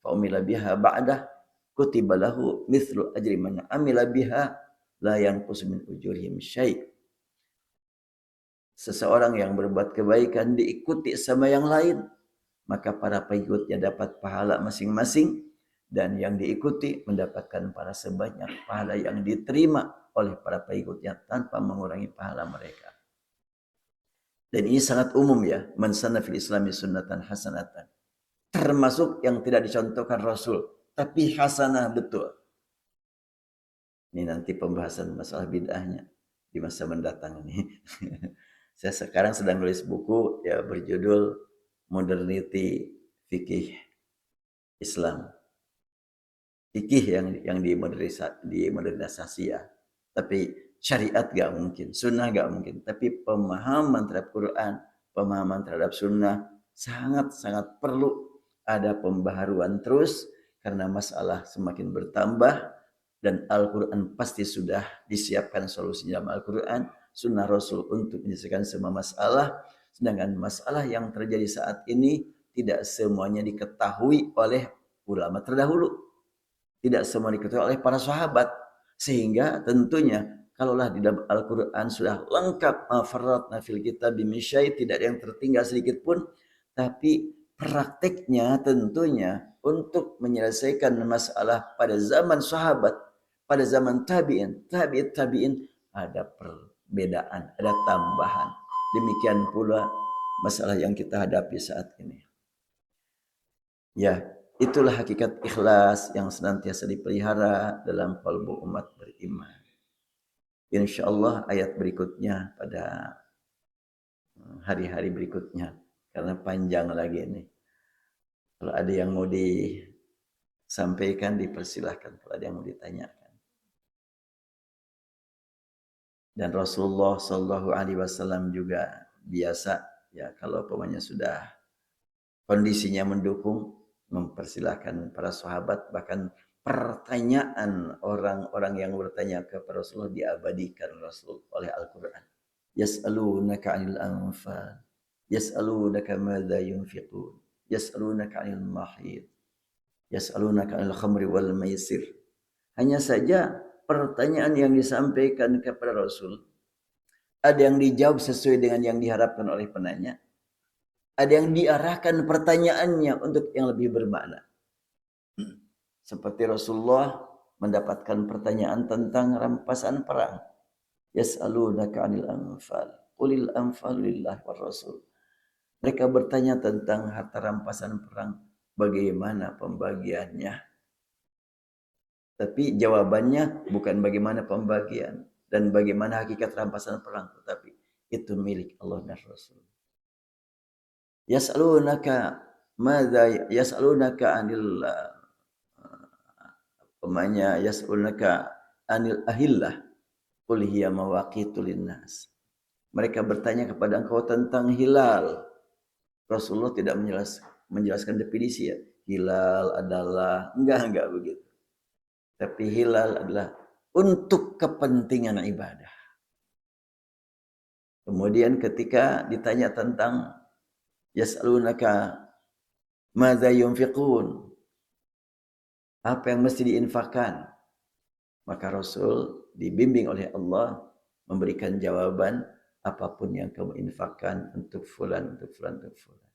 fa umila biha ba'dah kutiba lahu mithlu ajri man amila biha la yanqus min ujurihim syai'. Seseorang yang berbuat kebaikan diikuti sama yang lain, maka para pengikutnya dapat pahala masing-masing, dan yang diikuti mendapatkan pahala sebanyak pahala yang diterima oleh para pengikutnya tanpa mengurangi pahala mereka. Dan ini sangat umum ya, man sanna fil islami sunnatan hasanatan. Termasuk yang tidak dicontohkan Rasul, tapi hasanah betul. Ini nanti pembahasan masalah bid'ahnya di masa mendatang ini. Saya sekarang sedang nulis buku ya berjudul Modernity Fikih Islam. Fikih yang dimodernisasi ya. Tapi syariat gak mungkin, sunnah gak mungkin. Tapi pemahaman terhadap Quran, pemahaman terhadap sunnah sangat-sangat perlu ada pembaharuan terus. Karena masalah semakin bertambah. Dan Al-Quran pasti sudah disiapkan solusinya dalam Al-Quran. Sunnah Rasul untuk menyelesaikan semua masalah. Sedangkan masalah yang terjadi saat ini tidak semuanya diketahui oleh ulama terdahulu. Tidak semua diketahui oleh para sahabat. Sehingga tentunya kalaulah di dalam Al-Quran sudah lengkap farratna fil kitabi min syai', tidak ada yang tertinggal sedikit pun. Tapi prakteknya tentunya untuk menyelesaikan masalah pada zaman sahabat pada zaman tabi'in ada perbedaan, ada tambahan. Demikian pula masalah yang kita hadapi saat ini. Ya, itulah hakikat ikhlas yang senantiasa dipelihara dalam kalbu umat beriman. InsyaAllah ayat berikutnya pada hari-hari berikutnya. Karena panjang lagi ini. Kalau ada yang mau disampaikan, dipersilahkan. Kalau ada yang mau ditanyakan. Dan Rasulullah Sallallahu Alaihi Wasallam juga biasa, ya kalau pokoknya sudah kondisinya mendukung, mempersilahkan para sahabat, bahkan pertanyaan orang-orang yang bertanya kepada Rasulullah diabadikan Rasul oleh Al-Quran. Yas'alunaka 'anil anfal, yas'alunaka madza yunfiqun, yas'alunaka 'anil mahid, yas'alunaka 'anil khamri wal maisir. Hanya saja pertanyaan yang disampaikan kepada Rasul, ada yang dijawab sesuai dengan yang diharapkan oleh penanya, ada yang diarahkan pertanyaannya untuk yang lebih bermakna. Seperti Rasulullah mendapatkan pertanyaan tentang rampasan perang. Yas'alunaka 'anil anfal, qulil anfal lillahi war rasul. Mereka bertanya tentang harta rampasan perang, bagaimana pembagiannya. Tapi jawabannya bukan bagaimana pembagian dan bagaimana hakikat rampasan perang, tetapi itu milik Allah dan Rasul. Yas'alunaka madza yas'alunaka 'anil pemanya yas'alunaka 'anil ahillah qul hiya mawaqitu linnas. Mereka bertanya kepada engkau tentang hilal. Rasulullah tidak menjelaskan definisi ya. Hilal adalah enggak begitu. Tapi hilal adalah untuk kepentingan ibadah. Kemudian ketika ditanya tentang yas'alunaka madza yunfiqun, apa yang mesti diinfakkan, maka Rasul dibimbing oleh Allah memberikan jawaban, apapun yang kamu infakkan untuk fulan, untuk fulan, untuk fulan.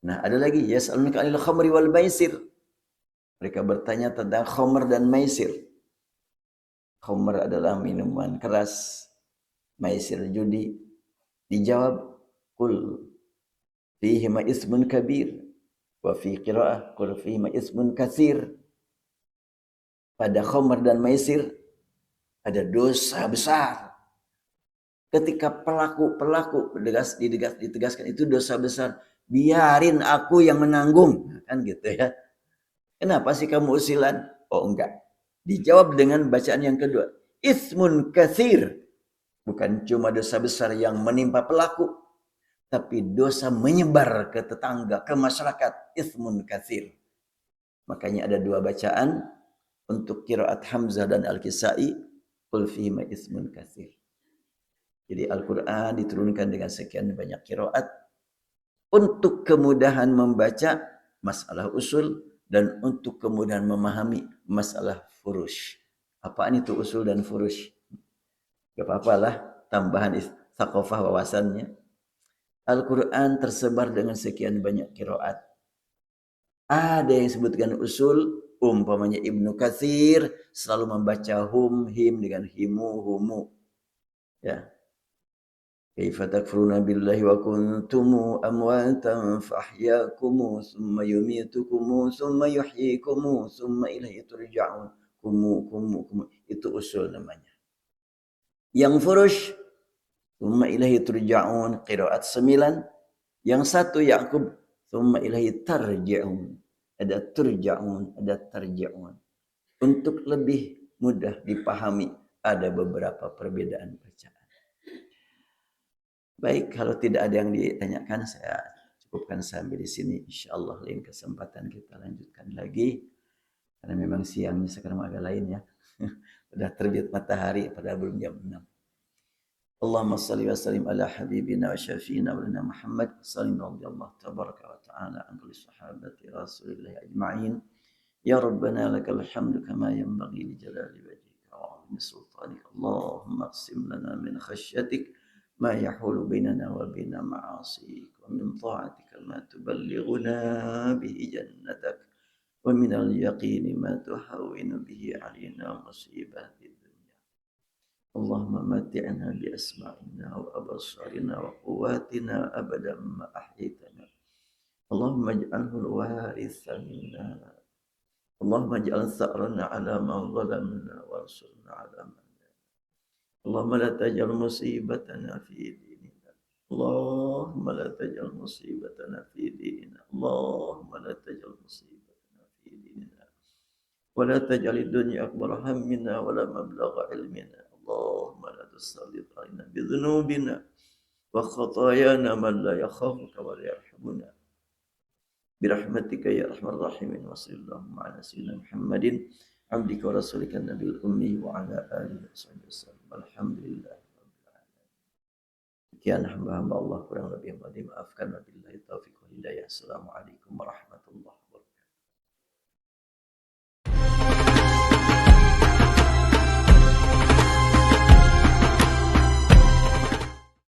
Nah, ada lagi yas'alunaka 'anil khamri wal maisir. Mereka bertanya tentang khamr dan maisir. Khamr adalah minuman keras, maisir judi. Dijawab, qul fihima ismun kabir wa fi qiraah qul fihima ismun katsir. Pada khamr dan maisir ada dosa besar. Ketika pelaku ditegaskan itu dosa besar, biarin aku yang menanggung, kan gitu ya. Kenapa sih kamu usilan? Oh enggak. Dijawab dengan bacaan yang kedua. Ismun katsir. Bukan cuma dosa besar yang menimpa pelaku, tapi dosa menyebar ke tetangga, ke masyarakat. Ismun katsir. Makanya ada dua bacaan untuk qiraat Hamzah dan Al-Kisai. Qul fihima ismun katsir. Jadi Al-Quran diturunkan dengan sekian banyak qiraat untuk kemudahan membaca masalah usul dan untuk kemudahan memahami masalah furush. Apaan itu usul dan furush? Gak apa-apalah, tambahan thaqafah wawasannya. Al-Quran tersebar dengan sekian banyak qiraat. Ada yang disebutkan usul, umpamanya Ibnu Katsir selalu membaca him dengan humu. Ya. Kaifa takfuruna billahi wa kuntum amwatan fahyakum thumma yumitukum thumma yuhyikum thumma ilaihi turja'un. Kumu. Itu usul namanya. Yang furush, thumma ilaihi turja'un, qiraat 9. Yang satu Ya'qub, thumma ilaihi tarji'un. Ada turja'un, ada tarji'un. Untuk lebih mudah dipahami, ada beberapa perbedaan bacaan. Baik, kalau tidak ada yang ditanyakan, saya cukupkan sampai di sini. InsyaAllah lain kesempatan kita lanjutkan lagi. Karena memang siangnya sekarang agak lain ya. Sudah terbit matahari pada belum jam 6. Allahumma salli wa sallim ala habibina wa syafiina wa lana Muhammad. Salim radhiyallahu tabaraka wa ta'ala an kulli sahabati Rasulillah ajma'in. Ya Rabbana lakal hamdu kama yanbaghi li jalali wajhika wa 'azimi sultanik. Allahumma aqsim lana min khasyatik ما يحول بيننا وبين معاصيك ومن طاعتك ما تبلغنا به جنتك ومن اليقين ما تهون به علينا مصيبات الدنيا. اللهم متعنا بأسماعنا وأبصارنا وقواتنا أبدا ما أحييتنا. اللهم اجعله الوارث منا. اللهم اجعل ثأرنا على من ظلمنا وانصرنا على من. اللهم لا تجعل مصيبتنا في ديننا. اللهم لا تجعل مصيبتنا في ديننا. اللهم لا تجعل مصيبتنا في ديننا. ولا تجعل الدنيا أكبر همنا ولا مبلغ علمنا. اللهم لا تسلط علينا بذنوبنا وخطايانا من لا يخافك ولا يرحمنا. برحمتك يا أرحم الراحمين. وصلى اللهم على سيدنا محمد عبدك ورسولك النبي الأمي وعلى آله وصحبه وسلم. الحمد لله. Sekian hamba-hamba Allah kurang lebih mohon dimaafkan. Wabillahi taufiq wal hidayah. Assalamualaikum warahmatullahi wabarakatuh.